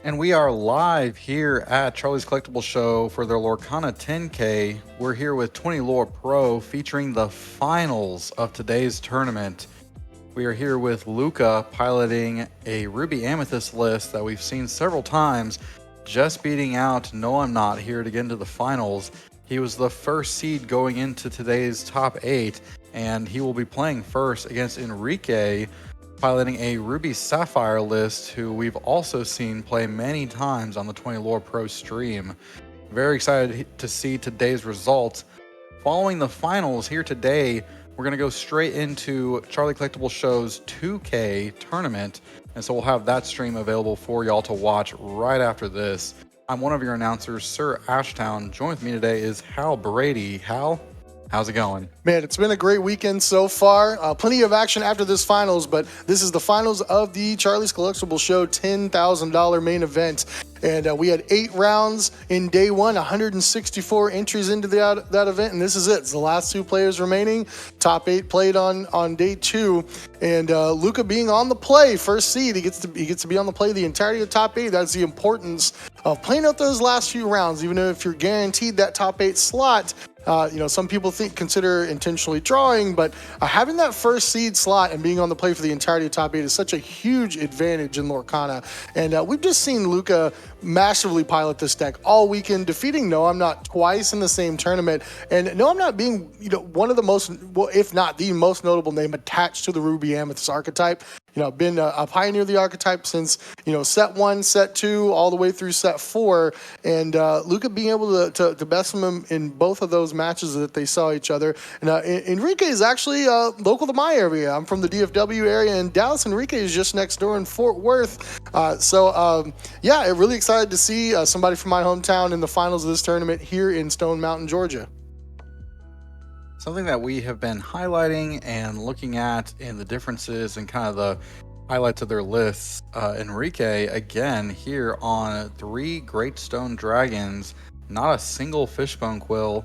And we are live here at Charlie's Collectible Show for their Lorcana 10K. We're here with 20 Lore Pro featuring the finals of today's tournament. We are here with Luca piloting a Ruby Amethyst list that we've seen several times, just beating out No I'm Not here to get into the finals. He was the first seed going into today's top 8, and he will be playing first against Enrique, piloting a Ruby Sapphire list, who we've also seen play many times on the 20 Lore Pro stream. Very excited to see today's results. Following the finals here today, we're going to go straight into Charlie Collectible Show's 2K tournament, and so we'll have that stream available for y'all to watch right after this. I'm one of your announcers, SirAshtown. Join with me today is Hal Brady. Hal, how's it going? Man, it's been a great weekend so far. Plenty of action after this finals, but this is the finals of the Charlie's Collectible Show $10,000 main event. And we had 8 rounds in day 1, 164 entries into that event, and this is it. It's the last 2 players remaining. Top 8 played on day 2, and Luca being on the play, first seed, he gets to be on the play the entirety of top 8. That's the importance of playing out those last few rounds, even if you're guaranteed that top 8 slot. Some people consider intentionally drawing, but having that first seed slot and being on the play for the entirety of top 8 is such a huge advantage in Lorcana. And we've just seen Luca massively pilot this deck all weekend, defeating No I'm Not twice in the same tournament. And No I'm Not being, one of the most, well, if not the most notable name attached to the Ruby Amethyst archetype. Been a pioneer of the archetype since, set 1, set 2, all the way through set 4. And Luca being able to best him in both of those matches that they saw each other. And Enrique is actually local to my area. I'm from the DFW area in Dallas. Enrique is just next door in Fort Worth. Really excited to see somebody from my hometown in the finals of this tournament here in Stone Mountain, Georgia. Something that we have been highlighting and looking at in the differences and kind of the highlights of their lists. Enrique, again, here on 3 Great Stone Dragons, not a single Fishbone Quill.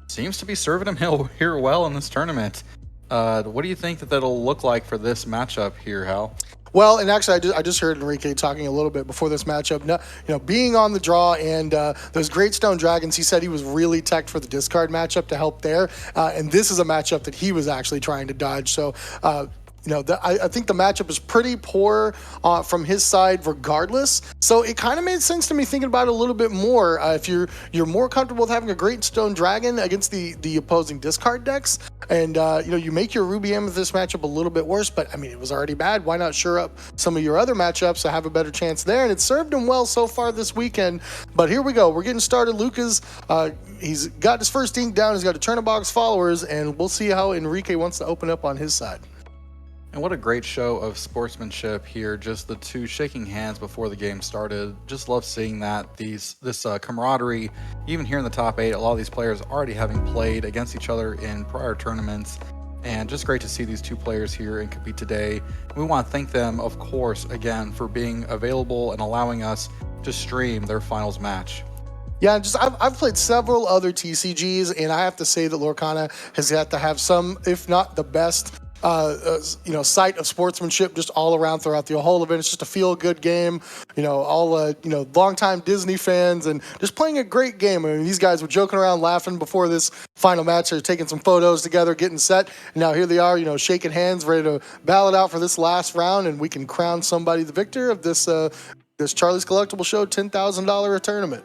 Seems to be serving him here well in this tournament. What do you think that'll look like for this matchup here, Hal? Well, and actually, I just heard Enrique talking a little bit before this matchup. Being on the draw and those Great Stone Dragons, he said he was really teched for the discard matchup to help there. And this is a matchup that he was actually trying to dodge. So, I think the matchup is pretty poor from his side regardless. So it kind of made sense to me thinking about it a little bit more. If you're more comfortable with having a Great Stone Dragon against the opposing discard decks, and you make your Ruby Amethyst matchup a little bit worse, but I mean, it was already bad. Why not shore up some of your other matchups to have a better chance there? And it served him well so far this weekend. But here we go. We're getting started. Luca's he's got his first ink down. He's got a turn of box followers, and we'll see how Enrique wants to open up on his side. And what a great show of sportsmanship here. Just the 2 shaking hands before the game started. Just love seeing that. This camaraderie, even here in the top 8, a lot of these players already having played against each other in prior tournaments. And just great to see these 2 players here and compete today. We want to thank them, of course, again, for being available and allowing us to stream their finals match. Yeah, I've played several other TCGs, and I have to say that Lorcana has got to have some, if not the best, sight of sportsmanship just all around throughout the whole event. It's just a feel-good game, longtime Disney fans, and just playing a great game. I mean, these guys were joking around, laughing before this final match. They're taking some photos together, getting set, and now here they are, shaking hands, ready to battle it out for this last round, and we can crown somebody the victor of this Charlie's Collectible Show $10,000 tournament.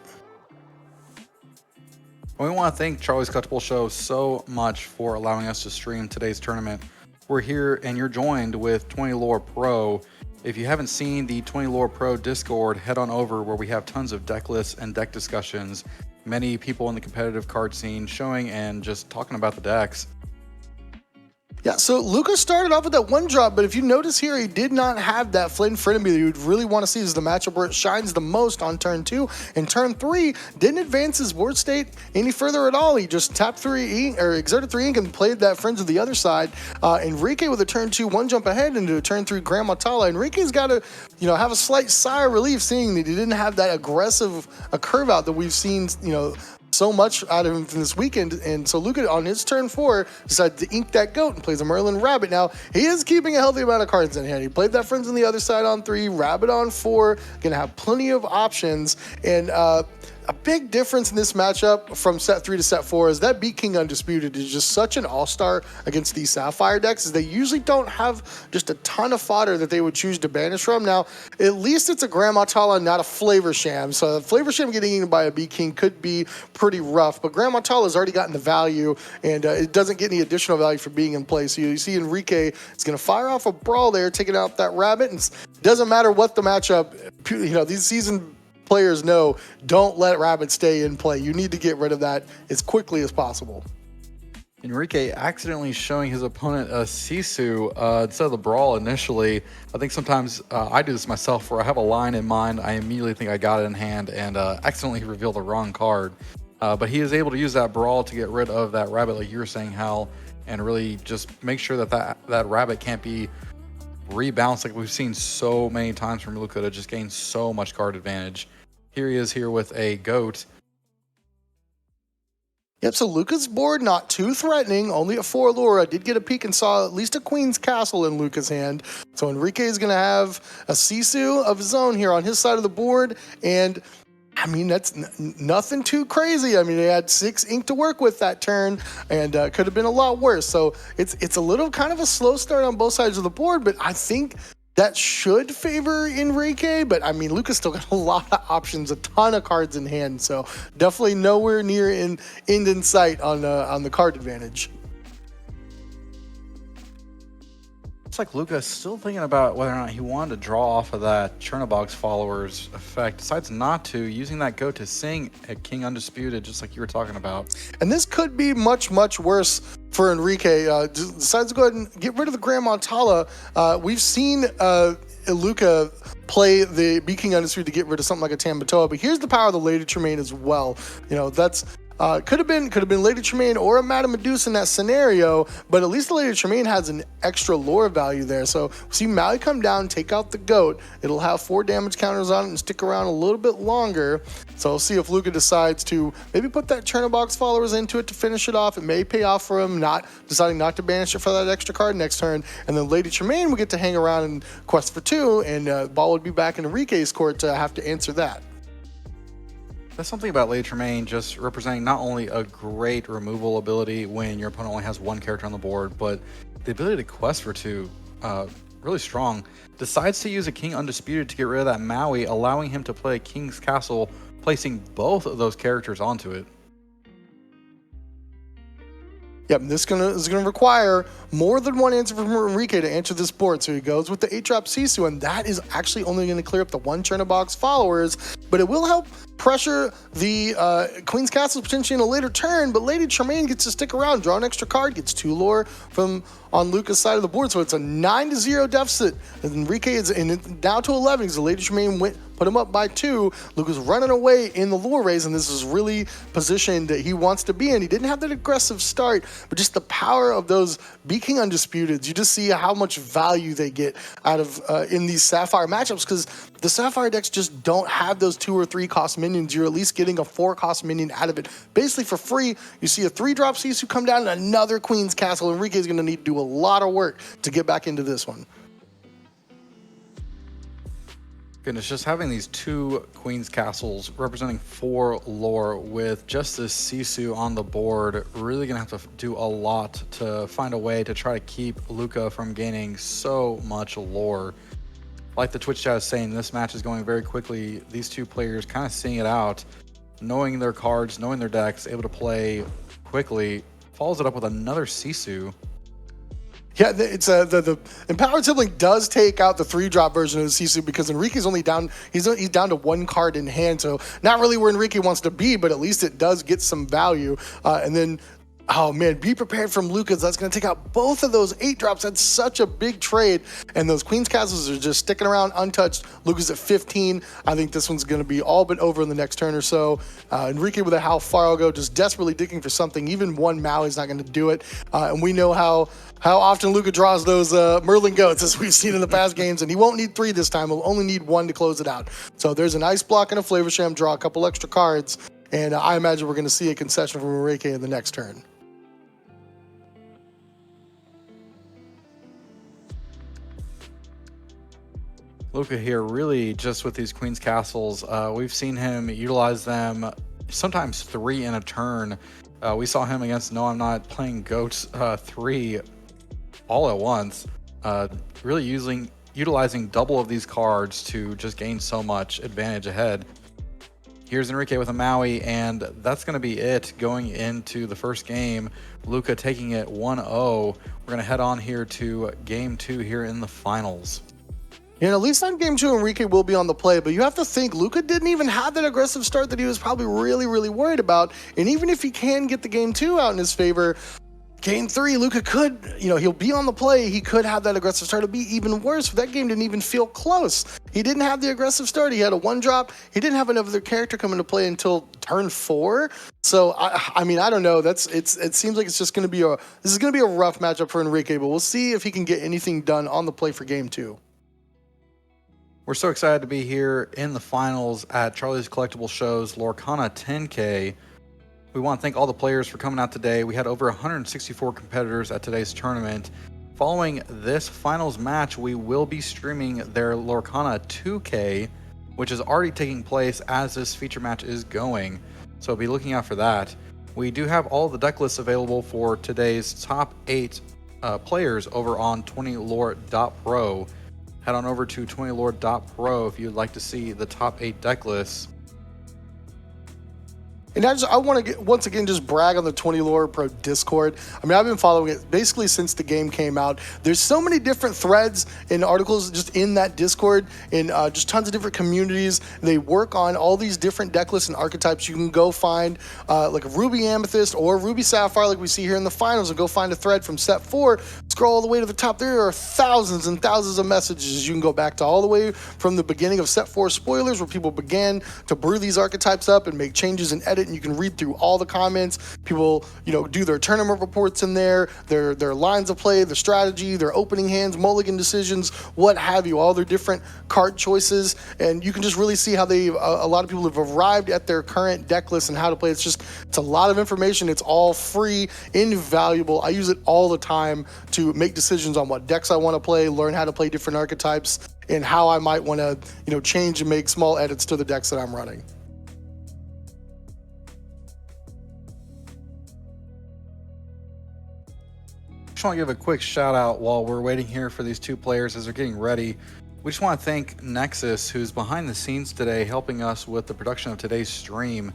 We want to thank Charlie's Collectible Show so much for allowing us to stream today's tournament. We're here and you're joined with 20 Lore Pro. If you haven't seen the 20 Lore Pro Discord, head on over where we have tons of deck lists and deck discussions. Many people in the competitive card scene showing and just talking about the decks. Yeah, so Luca started off with that 1 drop, but if you notice here, he did not have that Flint Frenemy that you would really want to see. This is the matchup where it shines the most on turn 2. And turn 3, didn't advance his board state any further at all. He just tapped 3 ink, or exerted 3 ink and played that Friends of the other side. Enrique with a turn 2 1 jump ahead into a turn 3 Grandma Tala. Enrique's got to, have a slight sigh of relief seeing that he didn't have that aggressive curve out that we've seen, so much out of him from this weekend. And so Luca, on his turn 4, decided to ink that goat and plays a Merlin Rabbit. Now, he is keeping a healthy amount of cards in hand. He played that Friends on the other side on 3, Rabbit on 4, gonna have plenty of options. And a big difference in this matchup from set 3 to set 4 is that Beat King Undisputed is just such an all-star against these Sapphire decks, is they usually don't have just a ton of fodder that they would choose to banish from. Now, at least it's a Grandma Tala, not a Flavor Sham. So Flavor Sham getting eaten by a Beat King could be pretty rough, but Grandma Tala has already gotten the value, and it doesn't get any additional value for being in play. So you see Enrique is going to fire off a Brawl there, taking out that Rabbit, and it doesn't matter what the matchup, these seasoned players know, don't let Rabbit stay in play. You need to get rid of that as quickly as possible. Enrique accidentally showing his opponent a Sisu instead of the Brawl initially. I think sometimes I do this myself where I have a line in mind, I immediately think I got it in hand, and accidentally reveal the wrong card. But he is able to use that Brawl to get rid of that Rabbit, like you were saying, Hal, and really just make sure that Rabbit can't be rebounced like we've seen so many times from Luca to just gain so much card advantage. Here he is here with a goat. Yep, so Luca's board not too threatening, only a 4 lure. I did get a peek and saw at least a Queen's Castle in Luca's hand. So Enrique is going to have a Sisu of his own here on his side of the board, and I mean, that's nothing too crazy. I mean, they had 6 ink to work with that turn, and could have been a lot worse. So it's a little kind of a slow start on both sides of the board, but I think that should favor Enrique. But I mean, Luca's still got a lot of options, a ton of cards in hand, so definitely nowhere near end in sight on the card advantage. Looks like Luca is still thinking about whether or not he wanted to draw off of that Chernobog's followers effect. Decides not to, using that goat to sing at King Undisputed, just like you were talking about. And this could be much, much worse for Enrique. Decides to go ahead and get rid of the Grandma Tala. We've seen Luca play the Beat King Undisputed to get rid of something like a Tambatoa, but here's the power of the Lady Tremaine as well. That's could have been Lady Tremaine or a Madame Medusa in that scenario, but at least the Lady Tremaine has an extra lore value there. So see Maui come down, take out the goat. It'll have 4 damage counters on it and stick around a little bit longer. So we'll see if Luca decides to maybe put that Chernobog's followers into it to finish it off. It may pay off for him, deciding not to banish it for that extra card next turn. And then Lady Tremaine will get to hang around and quest for 2, and ball would be back in Enrique's court to have to answer that. That's something about Lady Tremaine just representing not only a great removal ability when your opponent only has 1 character on the board, but the ability to quest for 2, really strong. Decides to use a King Undisputed to get rid of that Maui, allowing him to play King's Castle, placing both of those characters onto it. Yep, this is gonna require more than 1 answer from Enrique to answer this board. So he goes with the 8-drop Sisu, and that is actually only going to clear up the 1 Chernobog's followers, but it will help pressure the Queen's Castle potentially in a later turn. But Lady Tremaine gets to stick around, draw an extra card, gets 2 lore from on Luca's side of the board, so it's a 9-0 deficit. And Enrique is down to 11 because the Lady Tremaine put him up by 2. Luca's running away in the lure raise, and this is really positioned that he wants to be in. He didn't have that aggressive start, but just the power of those Beat King Undisputeds, you just see how much value they get out of in these Sapphire matchups, because the Sapphire decks just don't have those 2 or 3 cost minions. You're at least getting a 4 cost minion out of it basically for free. You see a 3-drop Sisu come down and another Queen's Castle. Enrique's going to need to do a lot of work to get back into this one. Goodness, just having these 2 Queen's Castles representing 4 lore with just this Sisu on the board, really gonna have to do a lot to find a way to try to keep Luca from gaining so much lore. Like the Twitch chat is saying, this match is going very quickly. These 2 players kind of seeing it out, knowing their cards, knowing their decks, able to play quickly, follows it up with another Sisu. Yeah, it's the Empowered Sibling does take out the 3-drop version of the Sisu, because Enrique's only down, he's down to 1 card in hand, so not really where Enrique wants to be, but at least it does get some value. And then, oh man, Be Prepared from Lucas. That's going to take out both of those 8-drops. That's such a big trade. And those Queen's Castles are just sticking around untouched. Lucas at 15. I think this one's going to be all but over in the next turn or so. Enrique with a How Far I'll Go, just desperately digging for something. Even 1 Maui's not going to do it. And we know how often Luca draws those Merlin goats, as we've seen in the past games, and he won't need 3 this time. He'll only need 1 to close it out. So there's an Ice Block and a Flavor Sham, draw a couple extra cards, And I imagine we're going to see a concession from Enrique in the next turn. Luca here, really just with these Queen's Castles, we've seen him utilize them sometimes 3 in a turn. We saw him against No I'm Not playing Goats 3 all at once, really utilizing double of these cards to just gain so much advantage ahead. Here's Enrique with a Maui, and that's going to be it going into the first game. Luca taking it 1-0. We're going to head on here to game 2 here in the finals. You know, at least on game 2, Enrique will be on the play, but you have to think Luca didn't even have that aggressive start that he was probably really worried about. And even if he can get the game 2 out in his favor, game 3, Luca could, he'll be on the play. He could have that aggressive start. It'd be even worse. That game didn't even feel close. He didn't have the aggressive start. He had a 1-drop. He didn't have another character come into play until turn 4. So I mean, I don't know. It seems like it's just going to be this is going to be a rough matchup for Enrique, but we'll see if he can get anything done on the play for game 2. We're so excited to be here in the finals at Charlie's Collectible Show's Lorcana 10K. We want to thank all the players for coming out today. We had over 164 competitors at today's tournament. Following this finals match, we will be streaming their Lorcana 2K, which is already taking place as this feature match is going. So be looking out for that. We do have all the deck lists available for today's top 8 players over on 20lore.pro. Head on over to 20lore.pro if you'd like to see the top 8 deck lists. And I want to once again just brag on the 20lore Pro Discord. I mean, I've been following it basically since the game came out. There's so many different threads and articles just in that Discord, and just tons of different communities. They work on all these different deck lists and archetypes. You can go find like a Ruby Amethyst or Ruby Sapphire like we see here in the finals, and go find a thread from set 4. Scroll all the way to the top. There are thousands and thousands of messages. You can go back to all the way from the beginning of set 4 spoilers, where people began to brew these archetypes up and make changes and edit, and you can read through all the comments. People, do their tournament reports in there, their lines of play, their strategy, their opening hands, mulligan decisions, what have you, all their different card choices, and you can just really see how a lot of people have arrived at their current deck list and how to play. It's a lot of information. It's all free, invaluable. I use it all the time to make decisions on what decks I want to play, learn how to play different archetypes, and how I might want to, change and make small edits to the decks that I'm running. Just want to give a quick shout out while we're waiting here for these 2 players as they're getting ready. We just want to thank Nexus, who's behind the scenes today helping us with the production of today's stream.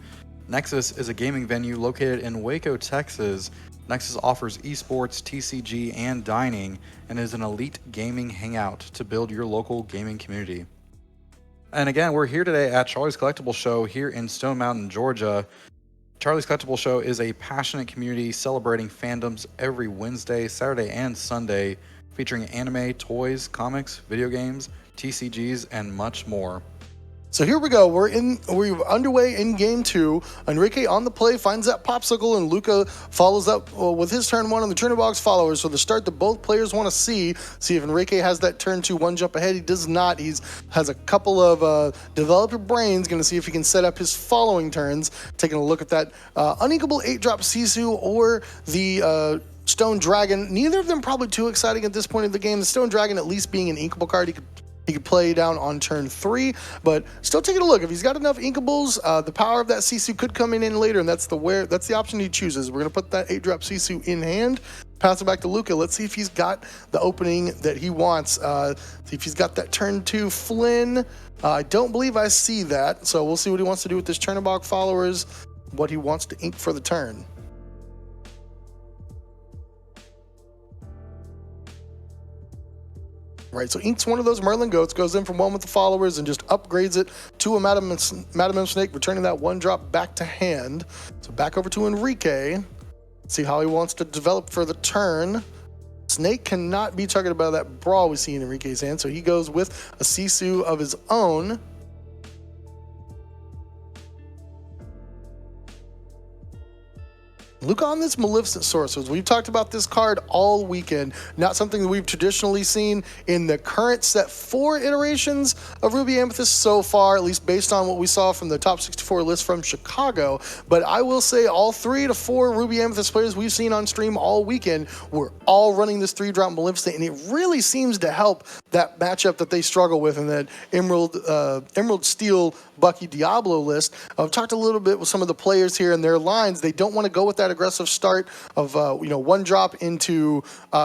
Nexus is a gaming venue located in Waco, Texas. Nexus offers esports, TCG, and dining, and is an elite gaming hangout to build your local gaming community. And again, we're here today at Charlie's Collectible Show here in Stone Mountain, Georgia. Charlie's Collectible Show is a passionate community celebrating fandoms every Wednesday, Saturday, and Sunday, featuring anime, toys, comics, video games, TCGs, and much more. So here we go. We're underway in game 2. Enrique on the play finds that popsicle, and Luca follows up with his turn 1 on the turn box followers. So the start that both players want to see if Enrique has that turn 2 1 jump ahead. He does not. He has a couple of developer brains. Going to see if he can set up his following turns. Taking a look at that uninkable 8-drop Sisu or the Stone Dragon. Neither of them probably too exciting at this point in the game. The Stone Dragon at least being an inkable card, he could play down on turn 3, but still taking a look. If he's got enough inkables, the power of that Sisu could come in later, and that's the option he chooses. We're going to put that 8-drop Sisu in hand, pass it back to Luca. Let's see if he's got the opening that he wants. See if he's got that turn 2 Flynn. I don't believe I see that, so we'll see what he wants to do with his Chernobog followers, what he wants to ink for the turn. Right, so inks one of those Merlin Goats, goes in from 1 with the followers, and just upgrades it to a Madam M Snake, returning that 1-drop back to hand. So back over to Enrique. See how he wants to develop for the turn. Snake cannot be targeted by that Brawl we see in Enrique's hand, so he goes with a Sisu of his own. Luca on this Maleficent Sorceress. We've talked about this card all weekend. Not something that we've traditionally seen in the current set 4 iterations of Ruby Amethyst so far, at least based on what we saw from the top 64 list from Chicago. But I will say all 3 to 4 Ruby Amethyst players we've seen on stream all weekend were all running this 3-drop Maleficent, and it really seems to help that matchup that they struggle with in that Emerald Steel Bucky Diablo list. I've talked a little bit with some of the players here and their lines. They don't want to go with that aggressive start of 1 drop into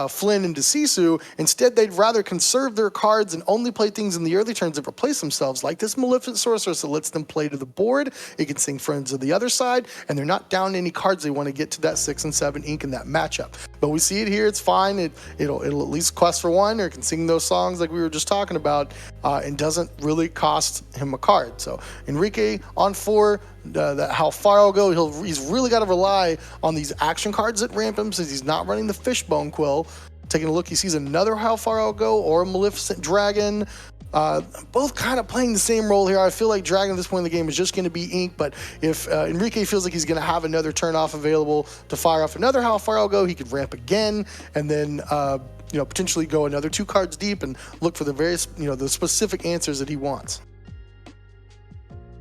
Flynn and Sisu. Instead, they'd rather conserve their cards and only play things in the early turns that replace themselves, like this Maleficent Sorceress that lets them play to the board. It can sing friends of the other side, and they're not down any cards they want to get to that 6 and 7 ink in that matchup. But we see it here. It's fine. It'll at least quest for 1, or it can sing those songs like we were just talking about, and doesn't really cost him a card. So Enrique on 4, how far I'll go, he's really got to rely on these action cards that ramp him, since he's not running the Fishbone Quill. Taking a look, he sees another How Far I'll Go or a Maleficent Dragon. Both kind of playing the same role here. I feel like Dragon at this point in the game is just going to be ink, but if Enrique feels like he's going to have another turn off available to fire off another How Far I'll Go, he could ramp again, and then potentially go another 2 cards deep and look for the various, the specific answers that he wants.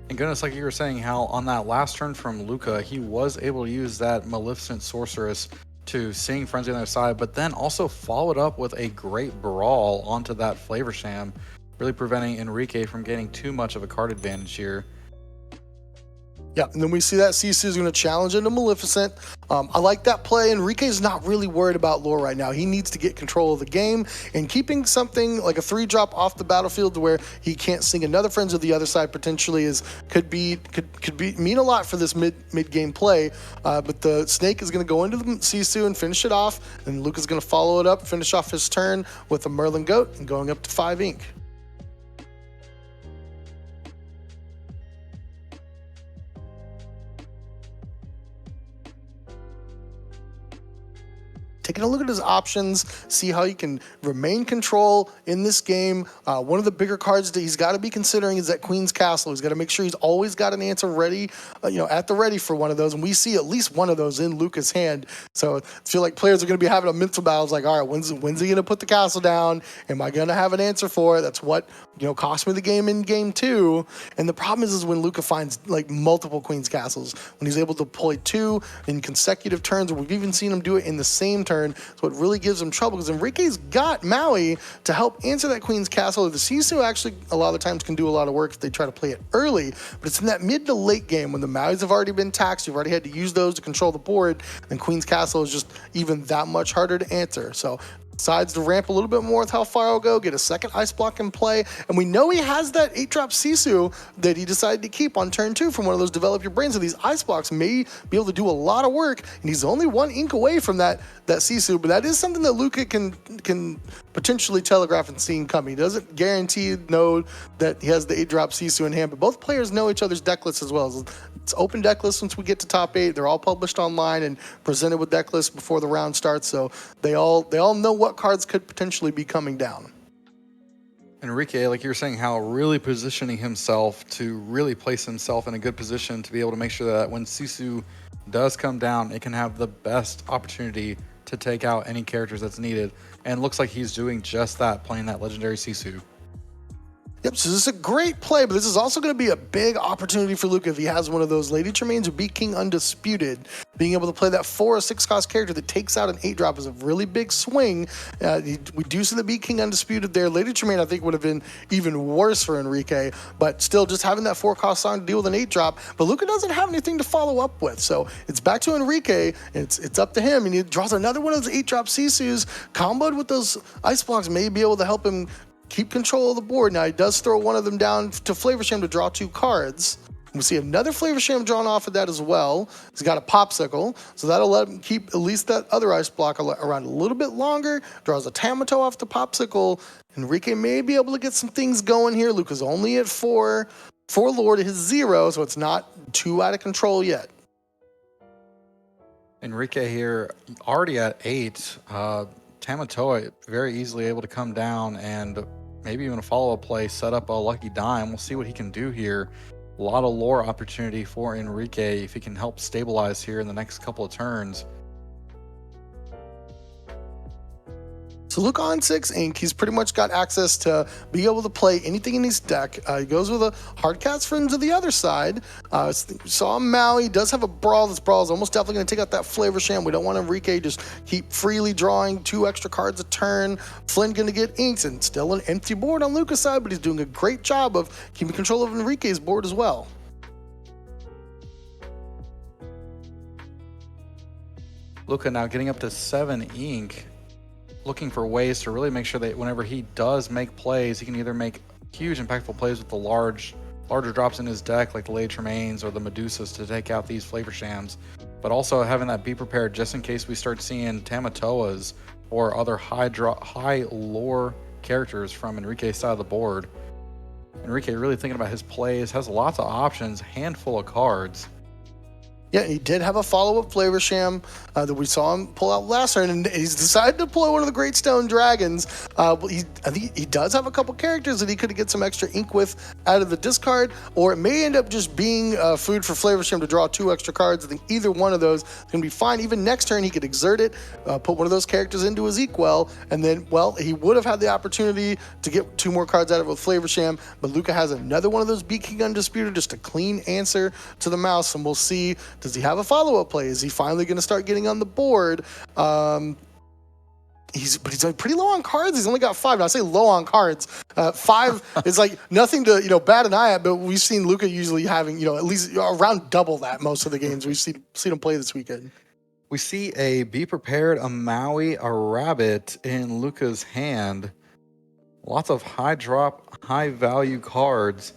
And goodness, like you were saying, how on that last turn from Luca, he was able to use that Maleficent Sorceress to sing Frenzy on the other side, but then also followed up with a great brawl onto that Flavor Sham, really preventing Enrique from getting too much of a card advantage here. Yeah, and then we see that Sisu is going to challenge into Maleficent. I like that play. Enrique's not really worried about lore right now. He needs to get control of the game, and keeping something like a 3-drop off the battlefield to where he can't sing another Friends of the Other Side potentially could mean a lot for this mid game play. But the Snake is going to go into the Sisu and finish it off, and Luca's going to follow it up, finish off his turn with a Merlin Goat and going up to 5 ink. Taking a look at his options, see how he can remain control in this game. One of the bigger cards that he's got to be considering is that Queen's Castle. He's got to make sure he's always got an answer ready, at the ready for one of those. And we see at least one of those in Luca's hand. So I feel like players are going to be having a mental battle. It's like, all right, when's he going to put the castle down? Am I going to have an answer for it? That's what, cost me the game in game 2. And the problem is when Luca finds like multiple Queen's Castles, when he's able to deploy 2 in consecutive turns, or we've even seen him do it in the same turn. So it really gives him trouble, because Enrique's got Maui to help answer that Queen's Castle. The Sisu actually a lot of the times can do a lot of work if they try to play it early, but it's in that mid to late game when the Mauis have already been taxed, you've already had to use those to control the board, and Queen's Castle is just even that much harder to answer. So decides to ramp a little bit more with How Far I'll Go, get a second Ice Block in play, and we know he has that 8-drop Sisu that he decided to keep on turn 2 from one of those Develop Your Brain, so these Ice Blocks may be able to do a lot of work, and he's only 1 ink away from that Sisu, but that is something that Luca can potentially telegraph and see coming. He doesn't guarantee know that he has the 8-drop Sisu in hand, but both players know each other's deck lists as well. It's open deck lists once we get to top 8. They're all published online and presented with deck lists before the round starts, so they all know what cards could potentially be coming down. Enrique, like you were saying, how really positioning himself to really place himself in a good position to be able to make sure that when Sisu does come down, it can have the best opportunity to take out any characters that's needed. And it looks like he's doing just that, playing that legendary Sisu. Yep, so this is a great play, but this is also going to be a big opportunity for Luca if he has one of those Lady Tremaines who beat King Undisputed. Being able to play that 4 or 6 cost character that takes out an 8-drop is a really big swing. We do see the beat King Undisputed there. Lady Tremaine, I think, would have been even worse for Enrique, but still just having that 4 cost song to deal with an 8-drop. But Luca doesn't have anything to follow up with, so it's back to Enrique. It's up to him, and he draws another one of those 8-drop Sisus. Comboed with those Ice Blocks may be able to help him keep control of the board. Now, he does throw one of them down to Flavor Sham to draw 2 cards. We see another Flavor Sham drawn off of that as well. He's got a Popsicle, so that'll let him keep at least that other Ice Block around a little bit longer. Draws a Tamato off the Popsicle. Enrique may be able to get some things going here. Luca's only at 4. 4 lore to his 0, so it's not too out of control yet. Enrique here already at 8. Tamatoa very easily able to come down and maybe even a follow-up play, set up a lucky dime. We'll see what he can do here. A lot of lore opportunity for Enrique if he can help stabilize here in the next couple of turns. So Luca on 6 ink, he's pretty much got access to be able to play anything in his deck. He goes with a Hardcats Friend to the other side. Saw Maui, does have a Brawl. This Brawl is almost definitely going to take out that Flavor Sham. We don't want Enrique just keep freely drawing 2 extra cards a turn. Flynn going to get inks and still an empty board on Luca's side, but he's doing a great job of keeping control of Enrique's board as well. Luca now getting up to 7 ink, looking for ways to really make sure that whenever he does make plays, he can either make huge impactful plays with the larger drops in his deck, like the Lady Tremaines or the Medusas, to take out these Flavor Shams, but also having that be prepared just in case we start seeing Tamatoas or other high lore characters from Enrique's side of the board. Enrique really thinking about his plays, has lots of options, handful of cards. Yeah, he did have a follow-up Flavor Sham that we saw him pull out last turn, and he's decided to pull one of the Great Stone Dragons. I think he does have a couple characters that he could get some extra ink with out of the discard, or it may end up just being food for Flavor Sham to draw 2 extra cards. I think either one of those is going to be fine. Even next turn, he could exert it, put one of those characters into his Equel, and then, well, he would have had the opportunity to get 2 more cards out of it with Flavor Sham, but Luca has another one of those Beat King Undisputed, just a clean answer to the mouse, and we'll see. Does he have a follow-up play? Is he finally going to start getting on the board? He's pretty low on cards. He's only got 5. Now, I say low on cards. 5 is like nothing to bat an eye at. But we've seen Luca usually having at least around double that most of the games we've seen him play this weekend. We see a Be Prepared, a Maui, a Rabbit in Luca's hand. Lots of high drop, high value cards.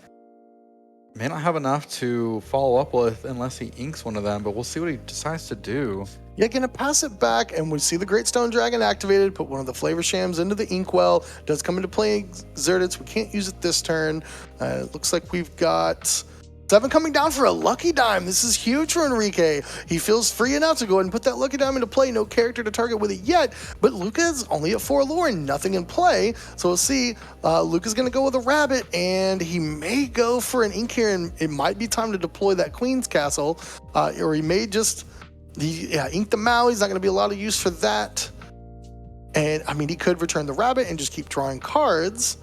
May not have enough to follow up with unless he inks one of them, but we'll see what he decides to do. Yeah, gonna pass it back, and we see the Great Stone Dragon activated, put one of the Flavor Shams into the Inkwell. Does come into play exerted, so we can't use it this turn. It looks like we've got 7 coming down for a Lucky Dime. This is huge for Enrique. He feels free enough to go ahead and put that Lucky Dime into play. No character to target with it yet, but Luca's only at 4 lore and nothing in play. So we'll see. Luca's going to go with a Rabbit, and he may go for an ink here, and it might be time to deploy that Queen's Castle, or he may just ink the Maui. He's not going to be a lot of use for that. And, I mean, he could return the Rabbit and just keep drawing cards.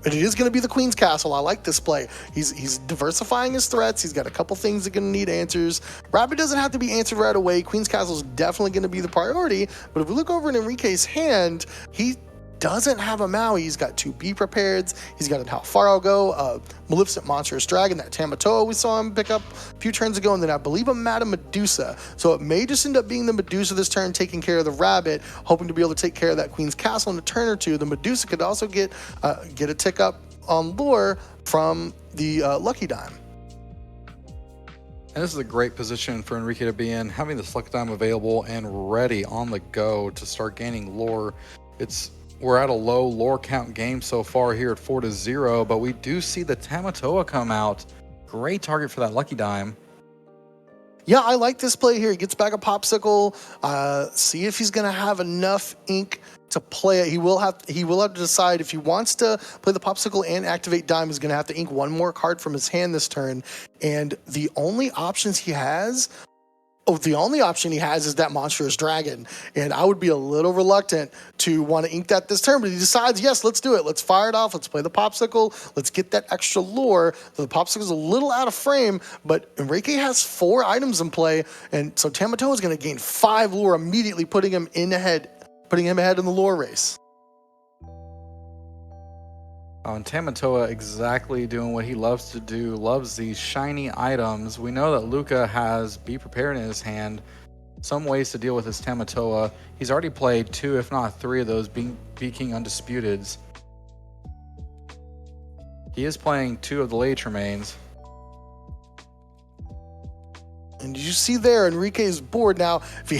But it is going to be the Queen's Castle. I like this play. He's diversifying his threats. He's got a couple things that are going to need answers. Rabbit doesn't have to be answered right away. Queen's Castle is definitely going to be the priority. But if we look over in Enrique's hand, he doesn't have a Maui. He's got 2 Be Prepareds. He's got a How Far I'll Go, Maleficent Monstrous Dragon, that Tamatoa we saw him pick up a few turns ago, and then I believe a Madame Medusa. So it may just end up being the Medusa this turn taking care of the Rabbit, hoping to be able to take care of that Queen's Castle in a turn or two. The Medusa could also get a tick up on lore from the Lucky Dime. And this is a great position for Enrique to be in, having this Lucky Dime available and ready on the go to start gaining lore. We're at a low lore count game so far here at 4-0, but we do see the Tamatoa come out. Great target for that Lucky Dime. Yeah, I like this play here. He gets back a Popsicle. See if he's going to have enough ink to play it. He will have to decide if he wants to play the Popsicle and activate Dime. He's going to have to ink one more card from his hand this turn. And the only option he has is that Monstrous Dragon. And I would be a little reluctant to want to ink that this turn, but he decides, yes, let's do it. Let's fire it off. Let's play the Popsicle. Let's get that extra lore. The Popsicle's a little out of frame, but Enrique has 4 items in play, and so Tamatoa is going to gain 5 lore immediately, putting him ahead in the lore race. And Tamatoa exactly doing what he loves to do, loves these shiny items. We know that Luca has Be Prepared in his hand, some ways to deal with his Tamatoa. He's already played 2, if not 3 of those Be King Undisputeds. He is playing 2 of the Lady Tremaines. And you see there, Enrique's board now. If he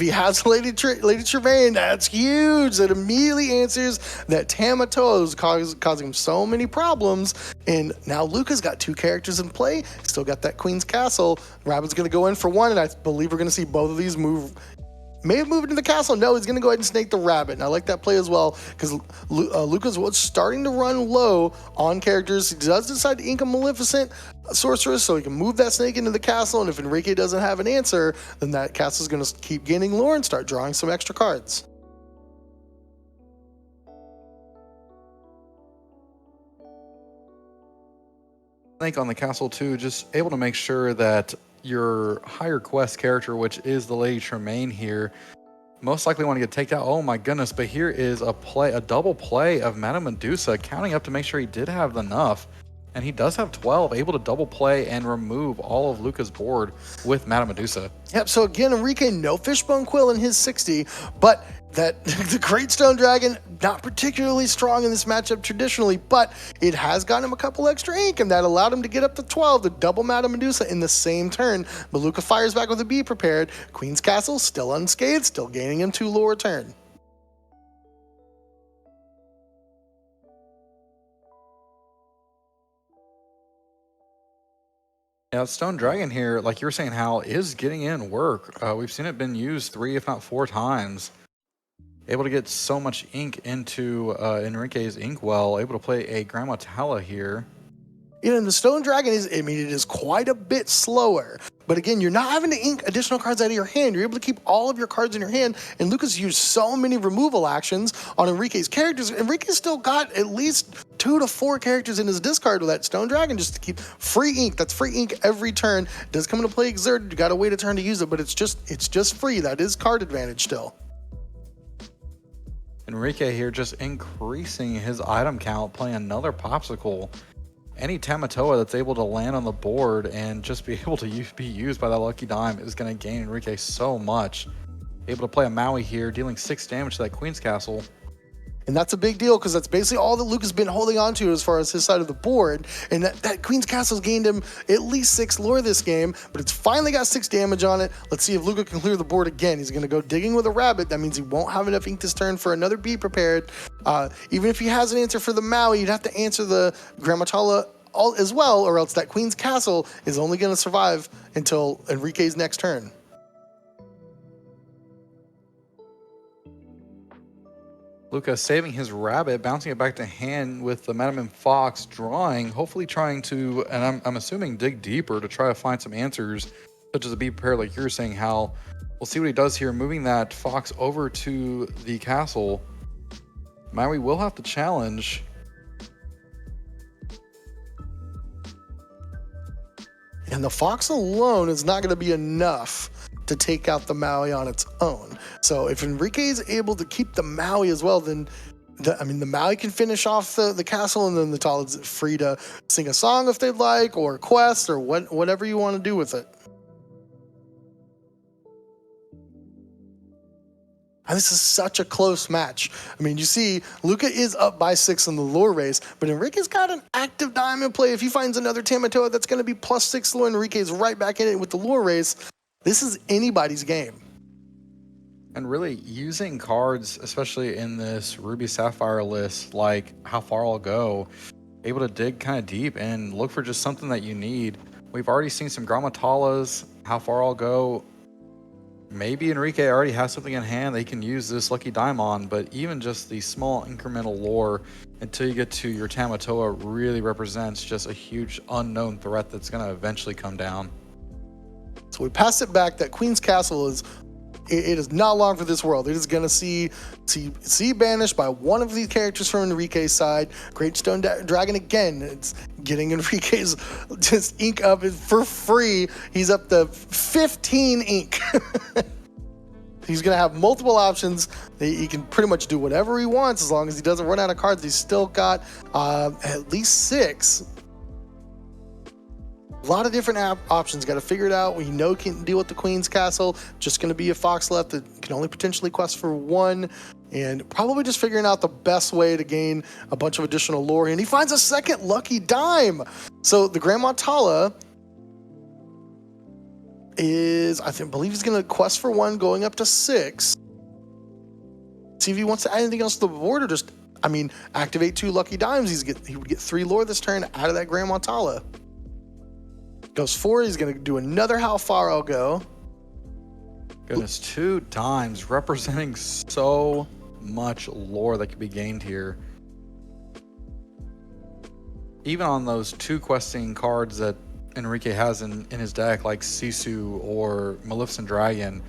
has Lady Tremaine, that's huge. That immediately answers that Tamatoa is causing him so many problems. And now Luca's got 2 characters in play. Still got that Queen's Castle. Rabbit's going to go in for 1, and I believe we're going to see both of these move may have moved into the castle. No, he's going to go ahead and snake the rabbit. And I like that play as well, because Lucas was starting to run low on characters. He does decide to ink a Maleficent sorceress so he can move that snake into the castle, and if Enrique doesn't have an answer, then that castle is going to keep gaining lore and start drawing some extra cards. Snake on the castle too, just able to make sure that your higher quest character, which is the Lady Tremaine here, most likely want to get taken out. Oh my goodness, but here is a double play of Madame Medusa, counting up to make sure he did have enough. And he does have 12, able to double play and remove all of Luca's board with Madame Medusa. Yep, so again, Enrique, no Fishbone Quill in his 60, but that the Great Stone Dragon, not particularly strong in this matchup traditionally, but it has gotten him a couple extra ink, and that allowed him to get up to 12 to double Madame Medusa in the same turn. But Luca fires back with a Be Prepared. Queen's Castle still unscathed, still gaining him 2 lore a turn. Yeah, Stone Dragon here, like you were saying, Hal, is getting in work. We've seen it been used 3, if not 4 times. Able to get so much ink into Enrique's inkwell. Able to play a Grandma Tala here. You know, the Stone Dragon is, I mean, it is quite a bit slower. But again, you're not having to ink additional cards out of your hand. You're able to keep all of your cards in your hand. And Lucas used so many removal actions on Enrique's characters. Enrique's still got at least 2 to 4 characters in his discard with that Stone Dragon just to keep free ink. That's free ink every turn. It does come into play exerted. You got to wait a turn to use it, but it's just free. That is card advantage still. Enrique here just increasing his item count, playing another Popsicle. Any Tamatoa that's able to land on the board and just be able to be used by that Lucky Dime is going to gain Enrique so much. Able to play a Maui here, dealing 6 damage to that Queen's Castle. And that's a big deal because that's basically all that Luke has been holding on to as far as his side of the board. And that Queen's Castle's gained him at least 6 lore this game, but it's finally got 6 damage on it. Let's see if Luca can clear the board again. He's going to go digging with a rabbit. That means he won't have enough ink this turn for another Be Prepared. Even if he has an answer for the Maui, you'd have to answer the Grammatala as well, or else that Queen's Castle is only going to survive until Enrique's next turn. Luca saving his rabbit, bouncing it back to hand with the Madam and Fox, drawing, hopefully trying to, and I'm assuming dig deeper to try to find some answers, such as a Be Prepared like you're saying, Hal. We'll see what he does here, moving that Fox over to the castle. Maui will have to challenge. And the Fox alone is not going to be enough to take out the Maui on its own. So if Enrique is able to keep the Maui as well, then the Maui can finish off the castle, and then the Tala is free to sing a song if they'd like, or quest, or whatever you want to do with it. And this is such a close match. I mean, you see, Luca is up by 6 in the lore race, but Enrique's got an active diamond play. If he finds another Tamatoa, that's going to be plus 6 lore, and Enrique's right back in it with the lore race. This is anybody's game. And really using cards, especially in this Ruby Sapphire list, like How Far I'll Go, able to dig kind of deep and look for just something that you need. We've already seen some Grammatalas, How Far I'll Go. Maybe Enrique already has something in hand they can use this Lucky Dime on, but even just the small incremental lore until you get to your Tamatoa really represents just a huge unknown threat that's going to eventually come down. So we pass it back. That Queen's Castle is not long for this world. It is going to see banished by one of these characters from Enrique's side. Great Stone Dragon again. It's getting Enrique's just ink up for free. He's up to 15 ink. He's going to have multiple options. He can pretty much do whatever he wants as long as he doesn't run out of cards. He's still got at least 6. A lot of different options. Got to figure it out. We know can deal with the Queen's Castle. Just going to be a Fox left that can only potentially quest for 1. And probably just figuring out the best way to gain a bunch of additional lore. And he finds a second Lucky Dime. So the Grandma Tala is, believe he's going to quest for 1, going up to 6. See if he wants to add anything else to the board, or just, activate 2 Lucky Dimes. He would get 3 lore this turn out of that Grandma Tala. Goes 4, he's going to do another How Far I'll Go. Goodness, 2 dimes representing so much lore that could be gained here. Even on those 2 questing cards that Enrique has in his deck, like Sisu or Maleficent Dragon,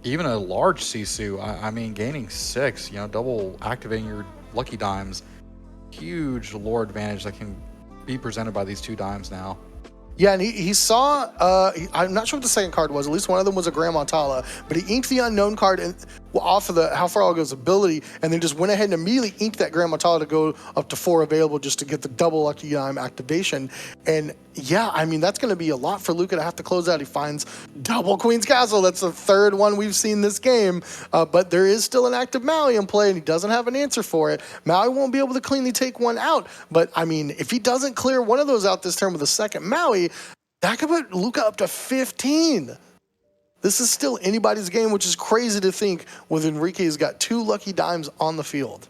even a large Sisu, I mean, gaining 6, double activating your lucky dimes, huge lore advantage that can be presented by these 2 dimes now. Yeah, and he saw, I'm not sure what the second card was, at least one of them was a Grandma Tala, but he inked the unknown card and off of the How Far All Goes ability, and then just went ahead and immediately inked that Grandma Tala to go up to 4 available just to get the double lucky dime activation. And yeah, I mean, that's going to be a lot for Luca to have to close out. He finds double Queen's Castle. That's the 3rd one we've seen this game, but there is still an active Maui in play, and he doesn't have an answer for it. Maui won't be able to cleanly take one out, but I mean, if he doesn't clear one of those out this turn with a second Maui, that could put Luca up to 15. This is still anybody's game, which is crazy to think with Enrique's got 2 lucky dimes on the field.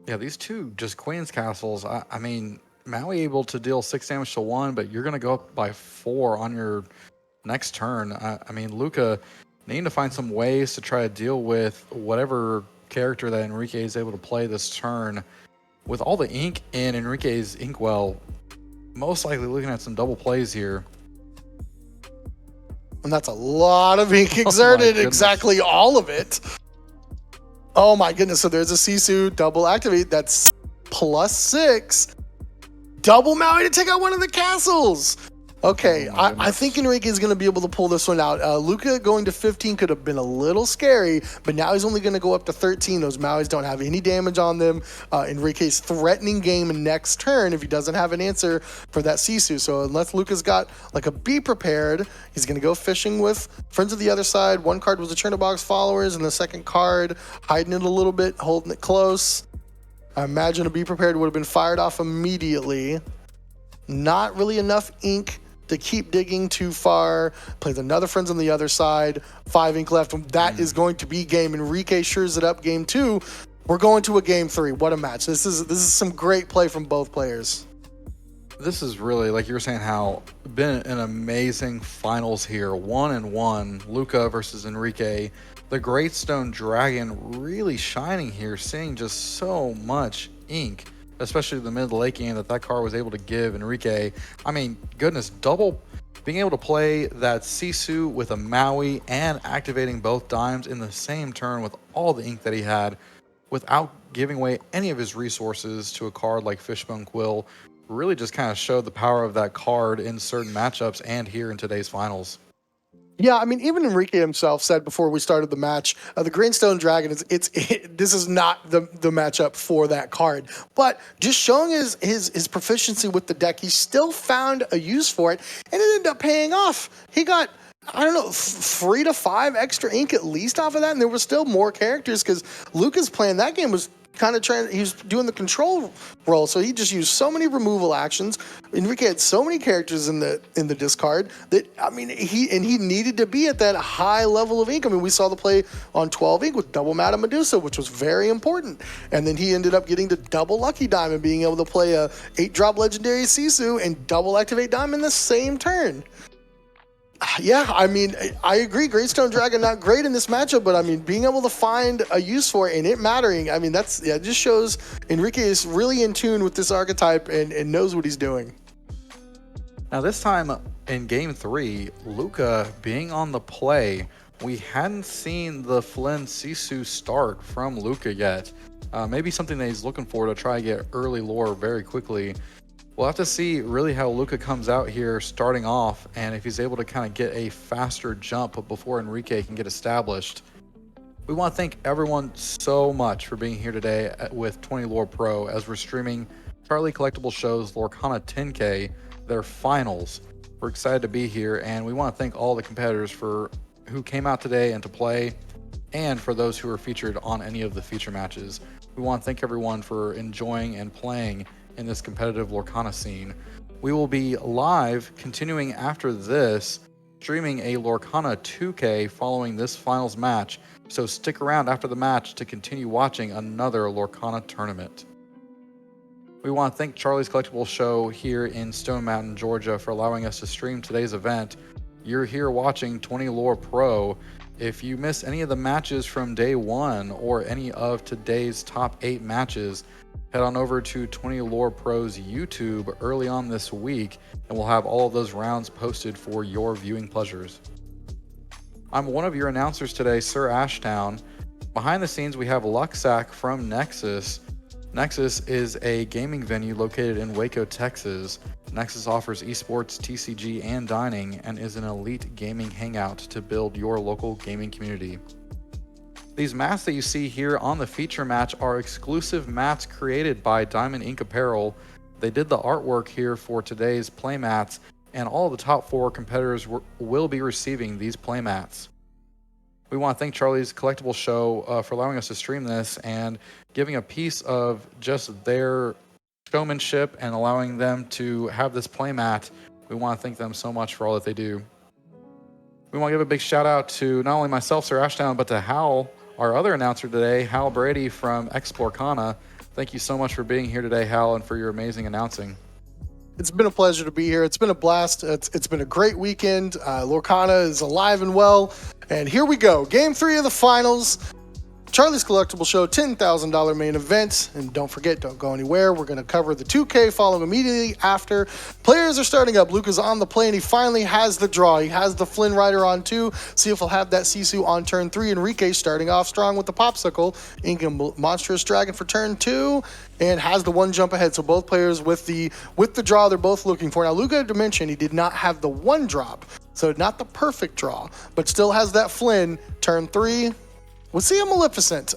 Yeah, these 2 just Queen's Castles, I mean, Maui able to deal 6 damage to 1, but you're going to go up by 4 on your next turn. I mean, Luca needing to find some ways to try to deal with whatever character that Enrique is able to play this turn. With all the ink in Enrique's inkwell, most likely looking at some double plays here. And that's a lot of ink exerted, exactly all of it. Oh my goodness, so there's a Sisu double activate, that's +6. Double Maui to take out one of the castles. Okay, I think Enrique is going to be able to pull this one out. Luca going to 15 could have been a little scary, but now he's only going to go up to 13. Those Mauis don't have any damage on them. Enrique's threatening game next turn if he doesn't have an answer for that Sisu. So unless Luca's got like a Be Prepared, he's going to go fishing with Friends of the Other Side. One card was the Chernobox Followers, and the second card hiding it a little bit, holding it close. I imagine a Be Prepared would have been fired off immediately. Not really enough ink to keep digging too far. Plays another Friends on the Other Side. 5 ink left. That is going to be game. Enrique sures it up game 2. We're going to a game 3. What a match. This is some great play from both players. This is really, like you were saying, how been an amazing finals here. 1-1, Luca versus Enrique. The Greatstone Dragon really shining here, seeing just so much ink, especially the mid-late game that card was able to give Enrique. I mean, goodness, double being able to play that Sisu with a Maui and activating both dimes in the same turn with all the ink that he had without giving away any of his resources to a card like Fishbone Quill really just kind of showed the power of that card in certain matchups and here in today's finals. Yeah, I mean, even Enrique himself said before we started the match, the Greenstone Dragon, this is not the matchup for that card. But just showing his proficiency with the deck, he still found a use for it, and it ended up paying off. He got, I don't know, 3 to 5 extra ink at least off of that, and there were still more characters because Luca's plan that game was kind of he was doing the control role, so he just used so many removal actions. Enrique had so many characters in the discard that, I mean, he needed to be at that high level of ink. I mean, we saw the play on 12 ink with double Madame Medusa, which was very important, and then he ended up getting the double Lucky Diamond, being able to play a 8-drop Legendary Sisu and double activate Diamond in the same turn. Yeah, I mean, I agree. Greatstone Dragon not great in this matchup, but I mean, being able to find a use for it and it mattering, I mean, it just shows Enrique is really in tune with this archetype and knows what he's doing. Now this time in game 3, Luca being on the play, we hadn't seen the Flynn Sisu start from Luca yet. Maybe something that he's looking for to try to get early lore very quickly. We'll have to see really how Luca comes out here starting off, and if he's able to kind of get a faster jump before Enrique can get established. We want to thank everyone so much for being here today with 20 Lore Pro as we're streaming Charlie Collectible Show's Lorcana 10K, their finals. We're excited to be here, and we want to thank all the competitors who came out today and to play, and for those who are featured on any of the feature matches. We want to thank everyone for enjoying and playing in this competitive Lorcana scene. We will be live continuing after this, streaming a Lorcana 2K following this finals match, so stick around after the match to continue watching another Lorcana tournament. We want to thank Charlie's Collectible Show here in Stone Mountain, Georgia for allowing us to stream today's event. You're here watching 20 Lore Pro. If you missed any of the matches from day one or any of today's top 8 matches, head on over to 20 Lore Pro's YouTube early on this week, and we'll have all of those rounds posted for your viewing pleasures. I'm one of your announcers today, SirAshtown. Behind the scenes, we have Luxac from Nexus. Nexus is a gaming venue located in Waco, Texas. Nexus offers esports, TCG, and dining, and is an elite gaming hangout to build your local gaming community. These mats that you see here on the feature match are exclusive mats created by Diamond Ink Apparel. They did the artwork here for today's playmats, and all the top 4 competitors will be receiving these playmats. We want to thank Charlie's Collectible Show for allowing us to stream this and giving a piece of just their showmanship and allowing them to have this playmat. We want to thank them so much for all that they do. We want to give a big shout out to not only myself, SirAshtown, but to Hal, our other announcer today, Hal Brady from Lorcana. Thank you so much for being here today, Hal, and for your amazing announcing. It's been a pleasure to be here. It's been a blast. It's been a great weekend. Lorcana is alive and well. And here we go. Game 3 of the finals. Charlie's Collectible Show, $10,000 main event. And don't forget, don't go anywhere. We're going to cover the 2K following immediately after. Players are starting up. Luca's on the play, and he finally has the draw. He has the Flynn Rider on 2. See if he'll have that Sisu on turn 3. Enrique starting off strong with the Popsicle. Inca Monstrous Dragon for turn 2. And has the 1 jump ahead. So both players with the draw they're both looking for. Now, Luca had to mention he did not have the 1 drop. So not the perfect draw, but still has that Flynn. Turn 3. We'll see a Maleficent.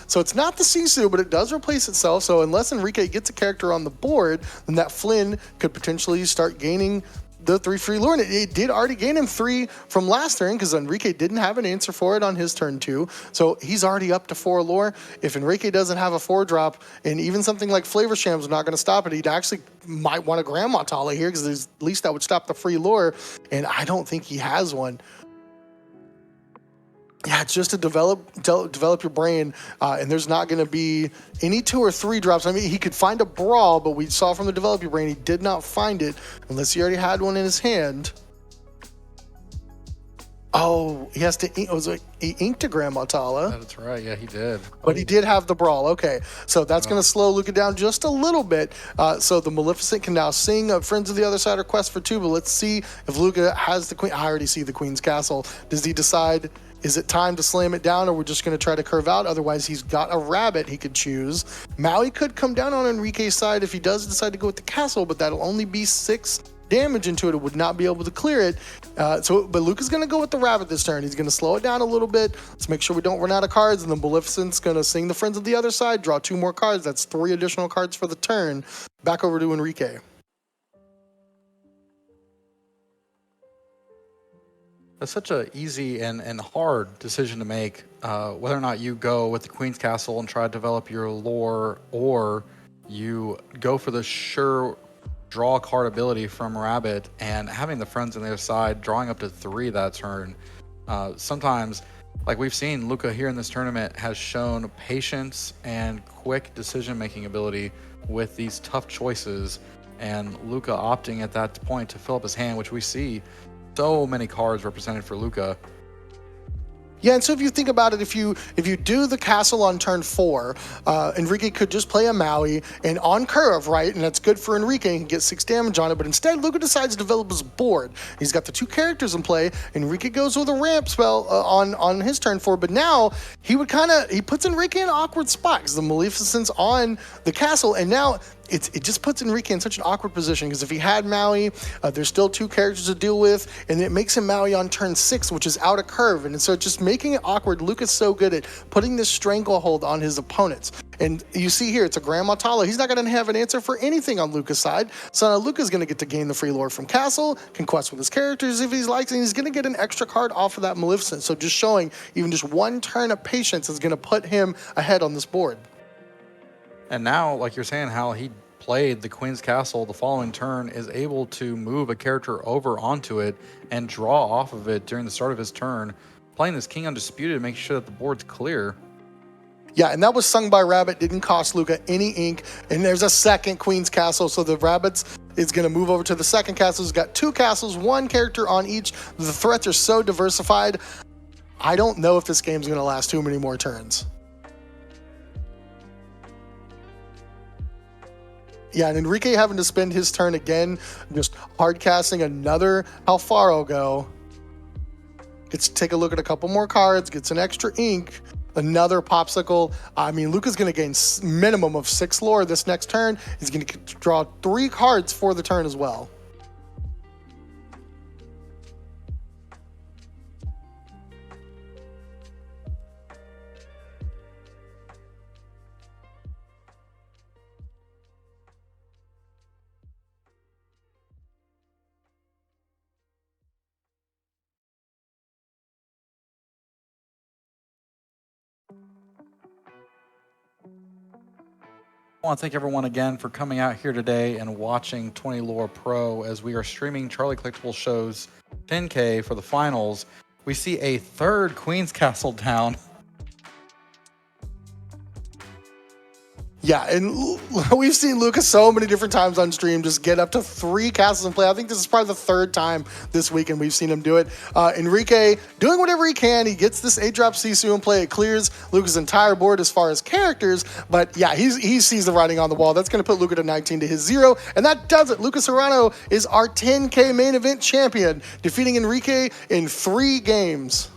So it's not the Sisu, but it does replace itself. So unless Enrique gets a character on the board, then that Flynn could potentially start gaining the 3 free lore. And it did already gain him 3 from last turn because Enrique didn't have an answer for it on his turn 2. So he's already up to 4 lore. If Enrique doesn't have a 4 drop, and even something like Flavor Sham's not going to stop it, he'd actually might want a Grandma Tala here because at least that would stop the free lore. And I don't think he has one. Yeah, it's just to develop your brain, and there's not going to be any 2 or 3 drops. I mean, he could find a Brawl, but we saw from the develop your brain, he did not find it unless he already had one in his hand. Oh, he has to ink. He inked a Grandma Tala. That's right. Yeah, he did. But he did have the Brawl. Okay, so that's going to slow Luca down just a little bit. So the Maleficent can now sing Friends of the Other Side or Quest for 2, but let's see if Luca has the Queen. I already see the Queen's Castle. Does he decide... Is it time to slam it down, or we're just going to try to curve out? Otherwise, he's got a rabbit he could choose. Maui could come down on Enrique's side if he does decide to go with the castle, but that'll only be 6 damage into it. It would not be able to clear it. But Luca's going to go with the rabbit this turn. He's going to slow it down a little bit. Let's make sure we don't run out of cards. And then Maleficent's going to sing the Friends of the Other Side, draw 2 more cards. That's 3 additional cards for the turn. Back over to Enrique. That's such an easy and hard decision to make, whether or not you go with the Queen's Castle and try to develop your lore, or you go for the sure draw card ability from Rabbit and having the friends on the other side, drawing up to 3 that turn. Sometimes, like we've seen, Luca here in this tournament has shown patience and quick decision-making ability with these tough choices, and Luca opting at that point to fill up his hand, which we see so many cards represented for Luca. Yeah, and so if you think about it, if you do the castle on turn 4, Enrique could just play a Maui and on curve, right? And that's good for Enrique. He can get 6 damage on it. But instead, Luca decides to develop his board. He's got the 2 characters in play. Enrique goes with a ramp spell on his turn 4. But now he puts Enrique in an awkward spot because the Maleficent's on the castle, and now it just puts Enrique in such an awkward position because if he had Maui, there's still 2 characters to deal with, and it makes him Maui on turn 6, which is out of curve. And so just making it awkward. Luca's so good at putting this stranglehold on his opponents. And you see here, it's a Grandma Tala. He's not going to have an answer for anything on Luca's side. So now Luca's going to get to gain the free lore from Castle, can quest with his characters if he likes, and he's going to get an extra card off of that Maleficent. So just showing even just 1 turn of patience is going to put him ahead on this board. And now, like you're saying, how he played the Queen's Castle the following turn, is able to move a character over onto it and draw off of it during the start of his turn, playing this King Undisputed to make sure that the board's clear. Yeah, and that was sung by Rabbit. Didn't cost Luca any ink. And there's a second Queen's Castle. So the Rabbits is going to move over to the second castle. He's got 2 castles, 1 character on each. The threats are so diversified. I don't know if this game's going to last too many more turns. Yeah, and Enrique having to spend his turn again, just hard casting another How Far I'll Go. Gets to take a look at a couple more cards, gets an extra ink, another Popsicle. I mean, Luca's going to gain minimum of 6 lore this next turn. He's going to draw 3 cards for the turn as well. I want to thank everyone again for coming out here today and watching 20 Lore Pro as we are streaming Charlie Collectible Show's 10K for the finals. We see a third Queen's Castle down. Yeah, and we've seen Luca so many different times on stream just get up to 3 castles in play. I think this is probably the 3rd time this weekend we've seen him do it. Enrique doing whatever he can. He gets this 8-drop Sisu in play. It clears Luca's entire board as far as characters. But yeah, he sees the writing on the wall. That's going to put Luca to 19 to his 0. And that does it. Luca Serano is our 10K main event champion, defeating Enrique in 3 games.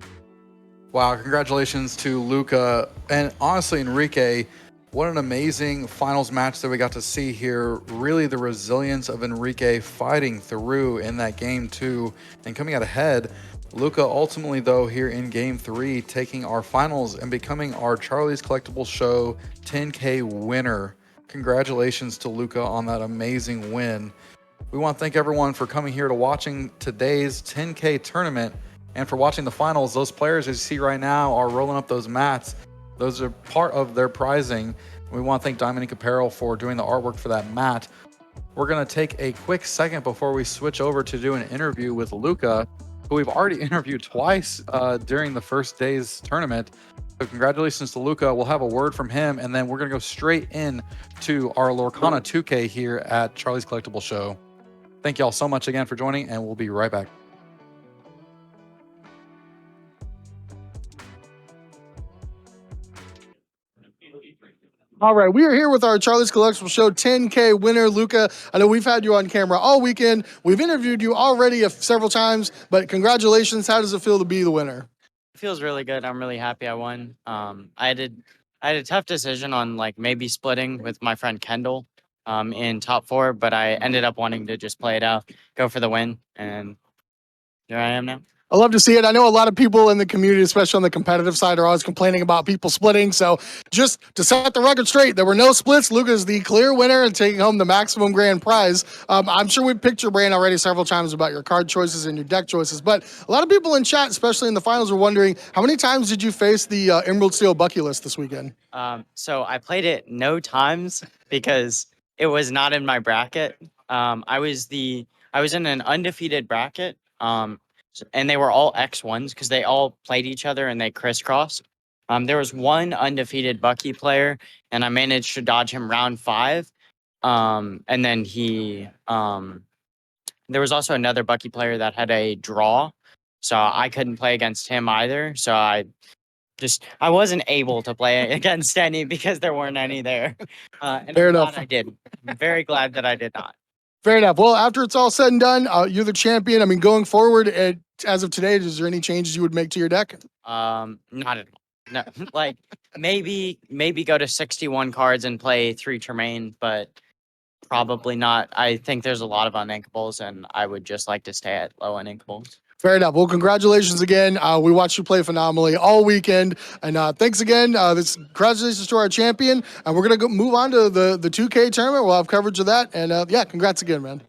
Wow, congratulations to Luca. And honestly, Enrique, what an amazing finals match that we got to see here. Really the resilience of Enrique fighting through in that game 2 and coming out ahead. Luca ultimately, though, here in game 3, taking our finals and becoming our Charlie's Collectible Show 10K winner. Congratulations to Luca on that amazing win. We want to thank everyone for coming here to watching today's 10K tournament and for watching the finals. Those players, as you see right now, are rolling up those mats. Those are part of their prizing. We want to thank Diamond Ink Apparel for doing the artwork for that mat. We're going to take a quick second before we switch over to do an interview with Luca, who we've already interviewed twice during the first day's tournament. So congratulations to Luca. We'll have a word from him, and then we're going to go straight in to our Lorcana 2K here at Charlie's Collectible Show. Thank you all so much again for joining, and we'll be right back. All right, we are here with our Charlie's Collectible Show 10K winner, Luca. I know we've had you on camera all weekend. We've interviewed you already several times, but congratulations. How does it feel to be the winner? It feels really good. I'm really happy I won. I had a tough decision on like maybe splitting with my friend Kendall in top 4, but I ended up wanting to just play it out, go for the win, and here I am now. I love to see it. I know a lot of people in the community, especially on the competitive side, are always complaining about people splitting. So just to set the record straight, there were no splits. Luca is the clear winner and taking home the maximum grand prize. I'm sure we've picked your brain already several times about your card choices and your deck choices, but a lot of people in chat, especially in the finals, were wondering, how many times did you face the Emerald Steel Bucky list this weekend? So I played it no times because it was not in my bracket. I was in an undefeated bracket. And they were all X1s because they all played each other and they crisscrossed. There was one undefeated Bucky player, and I managed to dodge him round 5. And then there was also another Bucky player that had a draw, so I couldn't play against him either. So I wasn't able to play against any because there weren't any there. And Fair I'm enough. glad I did. I'm very glad that I did not. Fair enough. Well, after it's all said and done, you're the champion. I mean, going forward, as of today, is there any changes you would make to your deck? Not at all. No, like maybe go to 61 cards and play 3 Tremaine, but probably not. I think there's a lot of uninkables, and I would just like to stay at low uninkables. Fair enough. Well, congratulations again. We watched you play phenomenally all weekend. And thanks again. Congratulations to our champion. And we're going to move on to the 2K tournament. We'll have coverage of that. And yeah, congrats again, man.